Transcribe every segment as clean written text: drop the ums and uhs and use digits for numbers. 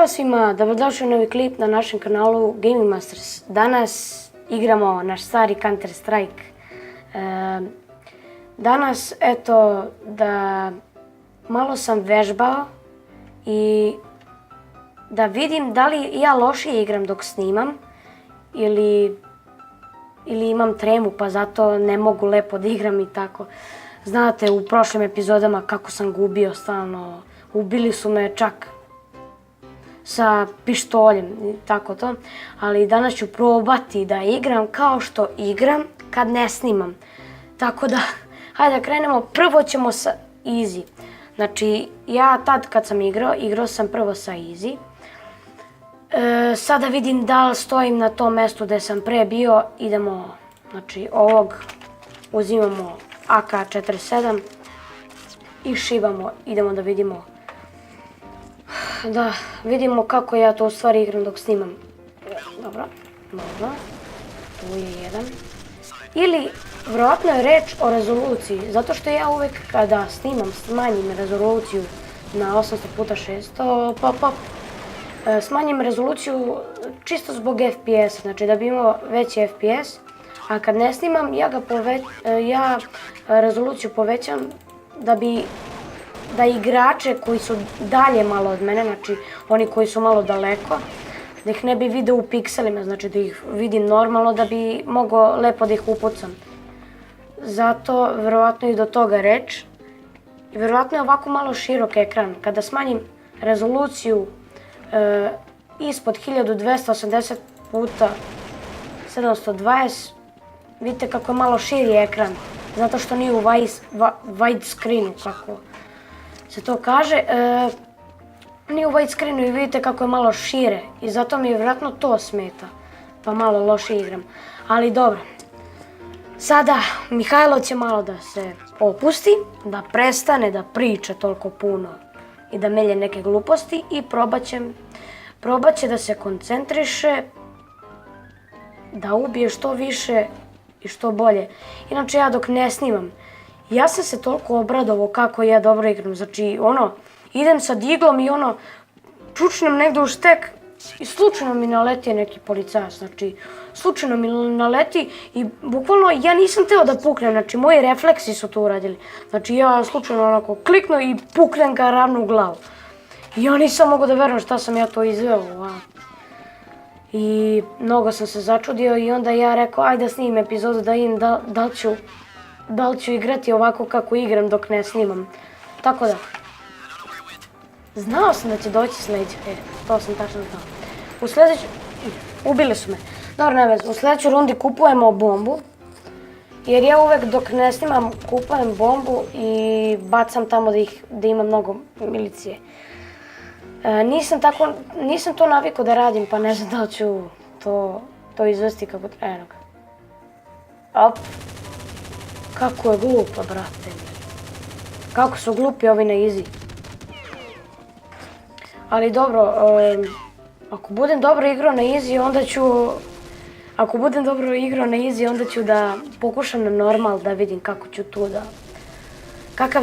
Ćao svima, dobrodošli u novi klip na našem kanalu Gaming Masters. Danas igramo naš stari Counter Strike. Danas, eto, da malo sam vežbao i da vidim da li ja lošije igram dok snimam ili imam tremu pa zato ne mogu lepo da igram i tako. Znate u prošlim epizodama kako sam gubio stalno, ubili su me čak sa pištoljem i tako to, ali danas ću probati da igram kao što igram kad ne snimam. Tako da, hajde da krenemo, prvo ćemo sa easy. Znači, ja tad kad sam igrao sam prvo sa easy. Sada vidim da li stojim na tom mjestu gdje sam pre bio, idemo, znači ovog uzimamo AK-47 i šibamo, idemo da vidimo. Da vidimo kako ja to u stvari igram dok snimam. Dobro, tu je jedan. Ili, vjerojatno je reč o rezoluciji, zato što ja uvijek kada snimam smanjim rezoluciju na 800x600, smanjim rezoluciju čisto zbog FPS, znači da bi imao veći FPS, a kad ne snimam ja rezoluciju povećam da igrače koji su dalje malo od mene, znači oni koji su malo daleko, da ih ne bi vidio u pikselima, znači da ih vidim normalno da bi mogao lepo da ih upucam. Zato vjerojatno i do toga reč. Vjerojatno je ovako malo širok ekran. Kada smanjim rezoluciju ispod 1280 puta 720, vidite kako je malo širi ekran, zato što nije u widescreenu, kako se to kaže. Nije u widescreenu i vidite kako je malo šire i zato mi je vjerojatno to smeta, pa malo loše igram. Ali dobro, sada Mihajlo će malo da se opusti, da prestane da priča toliko puno i da melje neke gluposti i probat će da se koncentriše, da ubije što više i što bolje. Inače ja dok ne snimam, ja sam se toliko obradovao kako ja dobro igram, znači idem sa diglom i čučnem negdje u štek i slučajno mi naleti neki policajac, znači slučajno mi naleti i bukvalno ja nisam teo da puknem, znači moji refleksi su to uradili. Znači ja slučajno onako kliknu i puknem ga ravno u glavu. I ja nisam mogao da verujem šta sam ja to izveo. I mnogo sam se začudio i onda ja rekao ajde da snimim epizodu da vidim da li ću igrati ovako kako igram dok ne snimam. Tako da, znao sam da će doći sledeće, to sam tačno znao. Ubili su me. Dobro, ne veze, u sljedećoj rundi kupujemo bombu. Jer ja uvek dok ne snimam kupujem bombu i bacam tamo da ima mnogo milicije. Nisam to navikao da radim, pa ne znam da li ću to izvesti kako treba. Op. Kako je glupa, brate. Kako su glupi ovi na easy. Ali dobro, ako budem dobro igrao na easy, onda ću da pokušam na normal da vidim kakav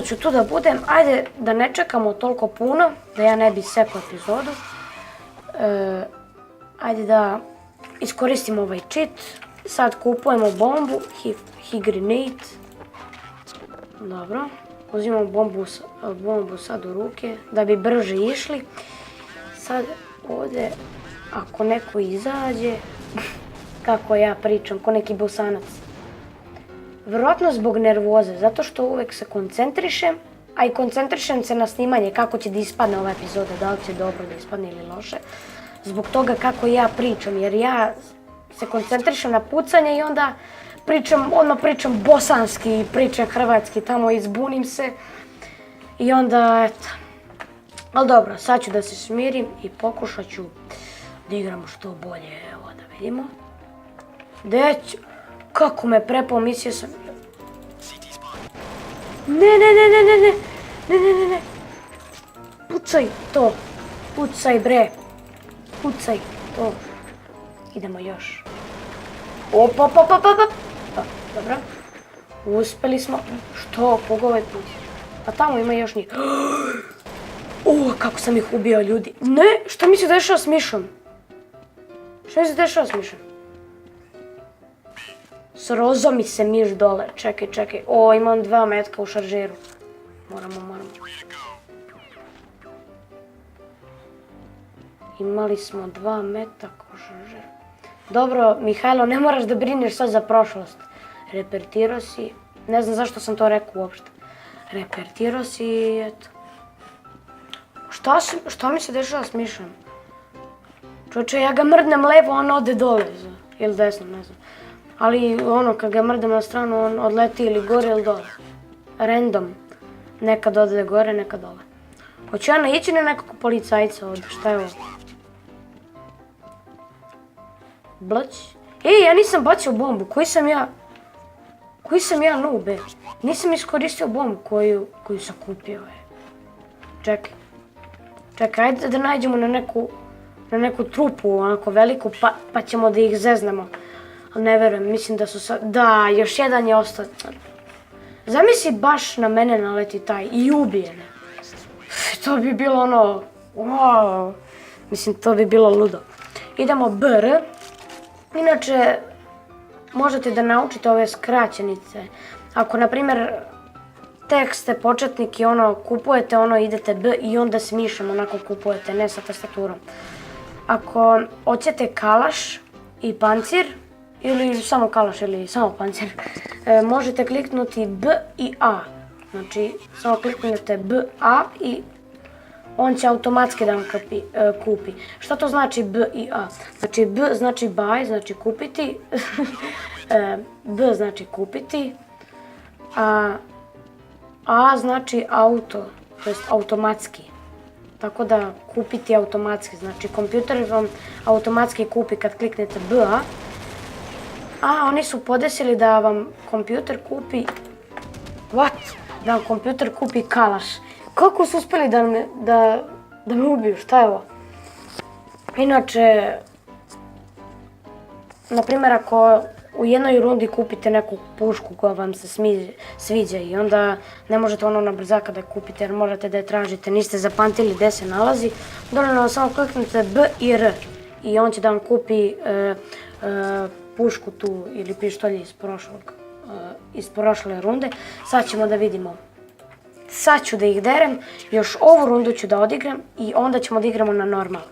ću tu da budem. Ajde da ne čekamo toliko puno, da ja ne bi sekao epizodu. Ajde da iskoristim ovaj cheat. Sad kupujemo bombu, he grenade. Dobro, uzimamo bombu sad u ruke da bi brže išli. Sad ovdje, ako neko izađe, kako ja pričam, ko neki bosanac. Vjerojatno zbog nervoze, zato što uvek se koncentrišem, a i koncentrišem se na snimanje, kako će da ispadne ova epizoda, da li će dobro da ispadne ili loše. Zbog toga kako ja pričam, jer ja se koncentrišem na pucanje i onda pričam bosanski, pričam hrvatski, tamo izbunim se i onda eto. Ali dobro, sad ću da se smirim i pokušat ću da igram što bolje, evo da vidimo. Kako me prepao, mislio sam... Ne. Pucaj to, pucaj bre, pucaj to. Idemo još. Op. Dobro. Uspeli smo. Što? Koga ovaj put? A tamo ima još njih. kako sam ih ubio, ljudi. Ne, šta mi se dešava s mišom? Šta mi se dešava s mišom? Srozo mi se miš dole. Čekaj. O, imam 2 metka u šaržeru. Moramo. Imali smo 2 metaka u šaržeru. Dobro, Mihajlo, ne moraš da brineš sad za prošlost. Repertirao si... Ne znam zašto sam to rekao uopšte. Repertirao si i eto. Šta mi se dešava s mišom? Čoče, ja ga mrdnem levo, on ode dole. Ili desno, ne znam. Ali ono, kad ga mrdem na stranu, on odleti ili gore ili dole. Random. Nekad ode gore, nekad dole. Hoću ja naići na nekog policajca ovdje, šta je ovo? Blać. Ej, ja nisam bacio bombu, koji sam ja noob, Nisam iskoristio bombu koju sam kupio, Čekaj, ajde da nađemo na neku trupu, onako veliku, pa ćemo da ih zeznemo. Ali ne verujem, mislim da su sad... Da, još jedan je ostao. Zamisli baš na mene naleti taj i ubije me. To bi bilo ono... Wow. Mislim, to bi bilo ludo. Idemo BR. Inače, možete da naučite ove skraćenice. Ako, na primjer, tek ste početnik i kupujete idete B i onda s mišem onako kupujete, ne sa tastaturom. Ako hoćete kalaš i pancir, ili samo kalaš ili samo pancir, možete kliknuti B i A. Znači, samo kliknete B, A i on će automatski da vam kupi. Šta to znači B i A? Znači B znači buy, znači kupiti, B znači kupiti, a A znači auto, to jest automatski. Tako da kupiti automatski, znači kompjuter vam automatski kupi kad kliknete BA. A oni su podesili da vam kompjuter kupi... What? Da vam kompjuter kupi kalaš. Kako su uspjeli da me ubiju, šta je ovo? Inače, na primjer ako u jednoj rundi kupite neku pušku koja vam se sviđa i onda ne možete na brzaka da je kupite jer morate da je tražite, niste zapamtili gdje se nalazi, dovoljno samo kliknete B i R i on će da vam kupi pušku tu ili pištolj iz prošle runde. Sad ćemo da vidimo. Sad ću da ih derem, još ovu rundu ću da odigram i onda ćemo da igramo na normal.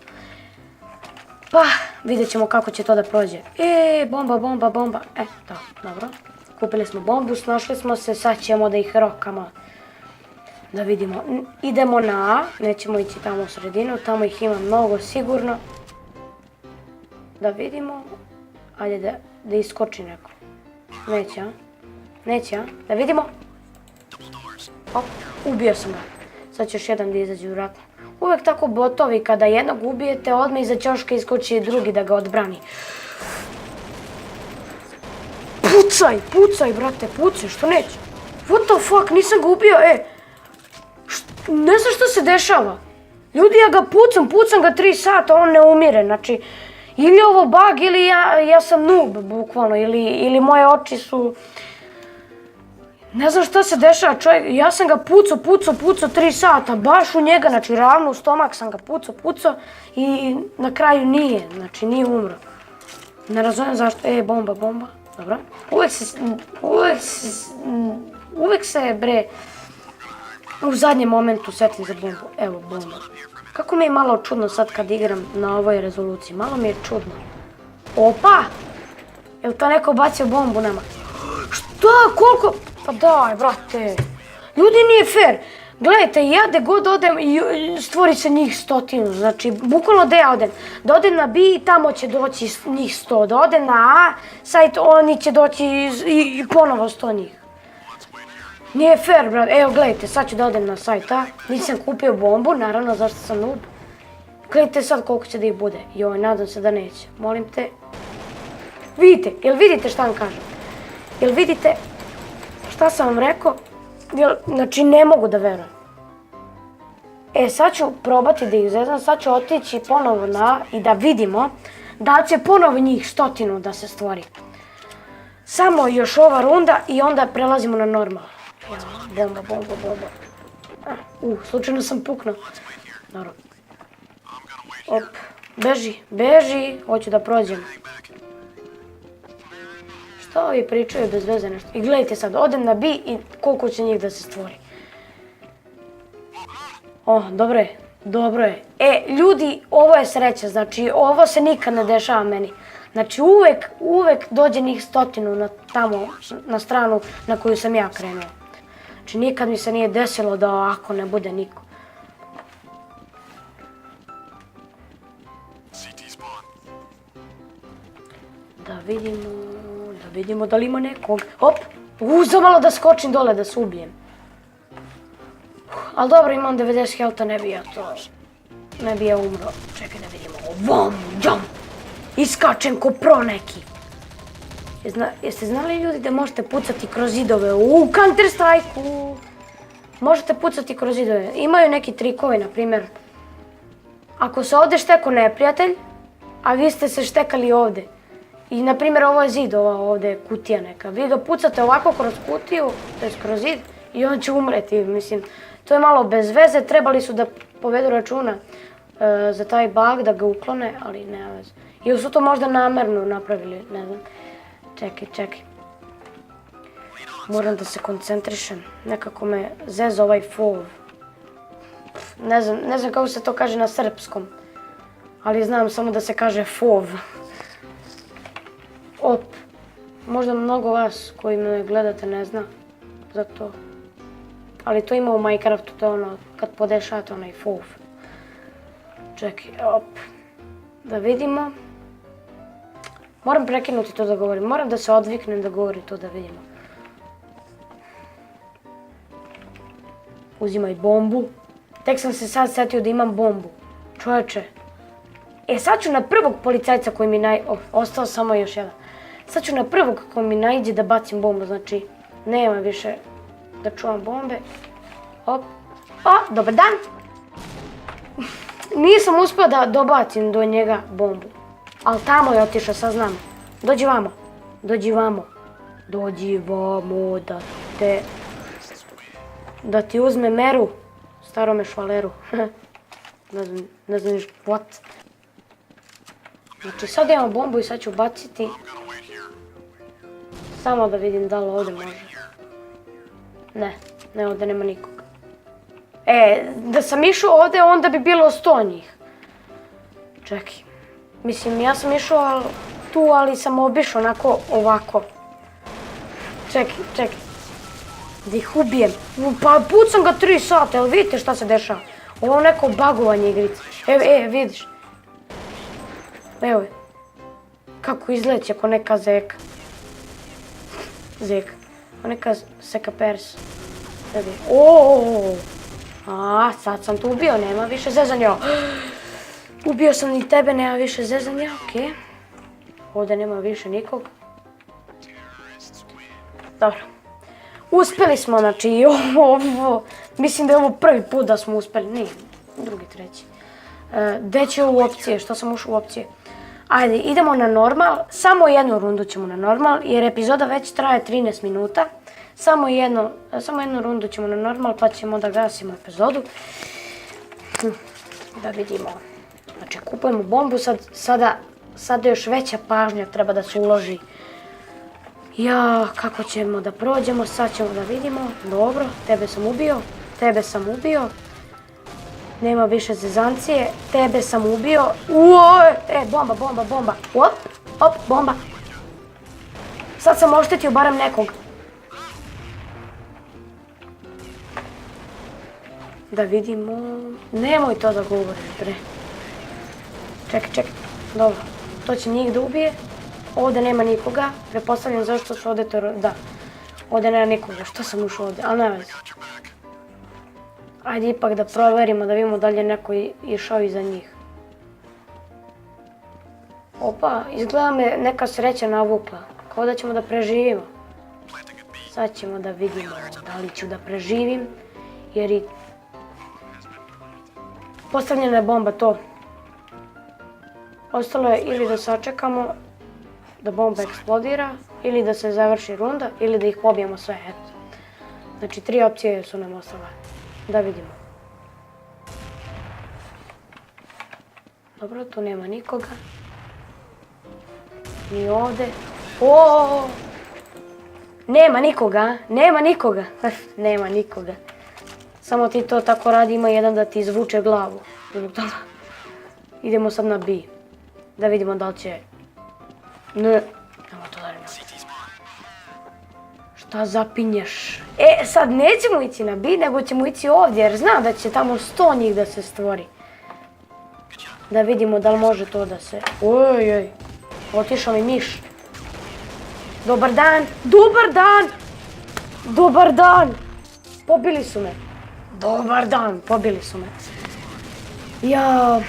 Pa, vidjet ćemo kako će to da prođe. Bomba. To, dobro. Kupili smo bombu, snašli smo se, sad ćemo da ih rokamo. Da vidimo. Idemo na A, nećemo ići tamo u sredinu, tamo ih ima mnogo sigurno. Da vidimo. Ajde da iskoči neko. Neće, da vidimo. Op, ubio sam ga. Sad će još jedan da izađe vjerojatno. Uvijek tako botovi, kada jednog ubijete, odmah iza ćoška iskoči drugi da ga odbrani. Pucaj, brate, pucaj, što neće? What the fuck, nisam ga ubio, ne znam što se dešava. Ljudi, ja ga pucam ga 3 sata, on ne umire, znači... Ili je ovo bug, ili ja sam noob, bukvalno, ili moje oči su... Ne znam šta se dešava, čovjek, ja sam ga pucao 3 sata, baš u njega, znači ravno u stomak sam ga pucao i na kraju nije, znači nije umro. Ne razumijem zašto, bomba, dobro. Uvijek se, bre, u zadnjem momentu setim za bombu, evo bomba. Kako mi je malo čudno sad kad igram na ovoj rezoluciji, malo mi je čudno. Opa! Jel to neko bacio bombu nama? Šta, koliko? Pa daj, brate. Ljudi, nije fair. Gledajte, ja gdje god odem stvori se njih 100, znači bukvalno gdje ja odem. Da odem na B i tamo će doći njih 100, da odem na A sajt oni će doći i ponovo 100 njih. Nije fair, brate. Evo, gledajte, sad ću da odem na sajt A. Nisam kupio bombu, naravno, zašto sam noob. Gledajte sad koliko će da ih bude. Joj, nadam se da neće. Molim te. Vidite, jel vidite šta vam kažem? Jel vidite šta sam vam rekao? Znači, ne mogu da verujem. Sad ću probati da ih zeznam, sad ću otići ponovo na A i da vidimo da će ponovo njih 100 da se stvori. Samo još ova runda i onda prelazimo na normal. Bomba. Slučajno sam puknuo. Dobro. Op, beži, hoću da prođem. Šta ovi pričaju bez veze nešto? I gledajte sad, odem na B i koliko će njih da se stvori. Dobro je. Ljudi, ovo je sreća, znači ovo se nikad ne dešava meni. Znači uvek dođe njih 100 tamo na stranu na koju sam ja krenuo. Znači nikad mi se nije desilo da ovako ne bude niko. Da vidimo da li ima nekog. Hop, zamalo da skočim dole da se ubijem. Ali dobro, imam 90 healtha, ne bi ja umro. Čekaj da vidimo. Vom, jump! Iskačem ko pro neki. Jeste znali ljudi da možete pucati kroz zidove u Counter Strike-u? Možete pucati kroz zidove. Imaju neki trikovi, na primjer. Ako se ovdje šteko neprijatelj, a vi ste se štekali ovdje. I na primjer ovo je zid, ova ovdje je kutija neka. Vi ga pucate ovako kroz kutiju, to je kroz zid, i on će umreti. Mislim, to je malo bez veze. Trebali su da povedu računa za taj bug, da ga uklone, ali nema veze. Ili su to možda namerno napravili, ne znam. Čekaj. Moram da se koncentrišem. Nekako me zeza ovaj fov. Ne znam kako se to kaže na srpskom. Ali znam samo da se kaže fov. Op. Možda mnogo vas koji me gledate ne zna za to. Ali to ima u Minecraftu, to je ono kad podešate onaj fov. Čekaj, op. Da vidimo. Moram prekinuti to da govorim. Moram da se odviknem da govorim to da vidimo. Uzimaj bombu. Tek sam se sad setio da imam bombu. Čovječe. Sad ću na prvog policajca koji mi ostao samo još jedan. Sad ću na prvog koji mi naiđe da bacim bombu. Znači, nema više da čuvam bombe. Op. Dobar dan. Nisam uspio da dobacim do njega bombu. Ali tamo je otišao, sad znam. Dođi vamo da ti uzme meru, starome švaleru. Ne znam what. Znači sad imamo bombu i sad ću baciti. Samo da vidim da li ovdje može. Ne, ovdje nema nikoga. Da sam išao ovdje, onda bi bilo 100 njih. Čekaj. Mislim, ja sam išao tu, ali sam obišao ovako. Čekaj. Da ih ubijem. Pa pucam ga 3 sata, jel vidite šta se dešava? Ovo je neko bagovanje igrice. Vidiš. Evo je. Kako izleće ko neka zeka. Ko neka seka pers. Sad sam tu ubio, nema više zezanja. Ubio sam i tebe, nema više zezanja, okej. Ovdje nema više nikog. Dobro. Uspjeli smo, znači ovo, mislim da je ovo prvi put da smo uspjeli, nije, drugi, treći. Gdje će u opcije, što sam ušao u opcije? Ajde, idemo na normal, samo jednu rundu ćemo na normal, jer epizoda već traje 13 minuta. Samo jednu rundu ćemo na normal, pa ćemo da gasimo epizodu. Da vidimo. Znači, kupujemo bombu, sada još veća pažnja treba da se uloži. Kako ćemo da prođemo, sad ćemo da vidimo. Dobro, tebe sam ubio. Nema više zezancije, tebe sam ubio. Bomba. Op, bomba. Sad sam oštetio barem nekog. Da vidimo. Nemoj to da govoriš, bre. Čekaj. Dobro, to će njih da ubije. Ovdje nema nikoga. Pretpostavljam zašto su ovdje da. Ovdje nema nikoga. Što sam ušao ovdje? Ali ne vezi. Ajde ipak da proverimo, da vidimo da li je neko išao iza njih. Opa, izgleda me neka sreća navukla. Kao da ćemo da preživimo. Sad ćemo da vidimo da li ću da preživim. Jer i postavljena je bomba, to. Ostalo je ili da sačekamo da bomba eksplodira, ili da se završi runda, ili da ih pobijemo sve, eto. Znači, 3 opcije su nam ostale. Da vidimo. Dobro, tu nema nikoga. Ni ovdje. O! Nema nikoga, nema nikoga. Nema nikoga. Samo ti to tako radi, ima jedan da ti izvuče glavu. Idemo sad na B. Da vidimo da li će... Ne. Nemo to da ne. Šta zapinješ? Sad nećemo ići na B, nego ćemo ići ovdje, jer znam da će tamo 100 njih da se stvori. Da vidimo da li može to da se... Ojoj, otišao mi miš. Dobar dan, dobar dan! Dobar dan! Pobili su me. Dobar dan, pobili su me. Ja...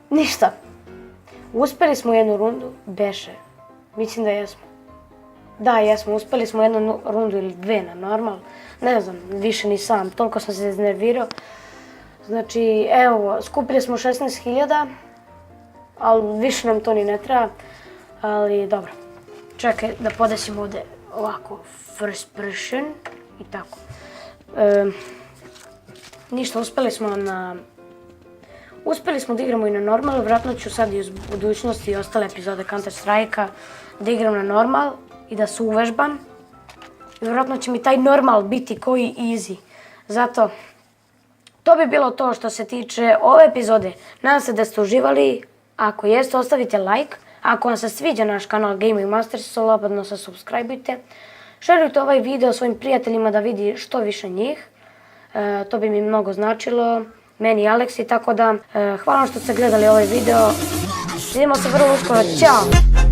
ništa. Uspeli smo jednu rundu, beše. Mislim da jesmo. Da, jesmo, uspeli smo jednu rundu ili dve na normal. Ne znam, više ni sam, toliko sam se iznervirao. Znači, evo, skupili smo 16.000, ali više nam to ni ne treba. Ali, dobro. Čekaj da podesim ovdje ovako, first person i tako. Ništa, uspeli smo da igramo i na normalu, vjerojatno ću sad i u budućnosti i ostale epizode Counter Strike-a da igram na normal i da se uvežbam. I vjerojatno će mi taj normal biti koji easy. Zato, to bi bilo to što se tiče ove epizode. Nadam se da ste uživali. Ako jeste, ostavite like. Ako vam se sviđa naš kanal Gaming Masters, slobodno se subscribeujte. Šerujte ovaj video svojim prijateljima da vidi što više njih. To bi mi mnogo značilo. Meni i Aleksi, tako da hvala što ste gledali ovaj video. Vidimo se vrlo uskoro. Ćao!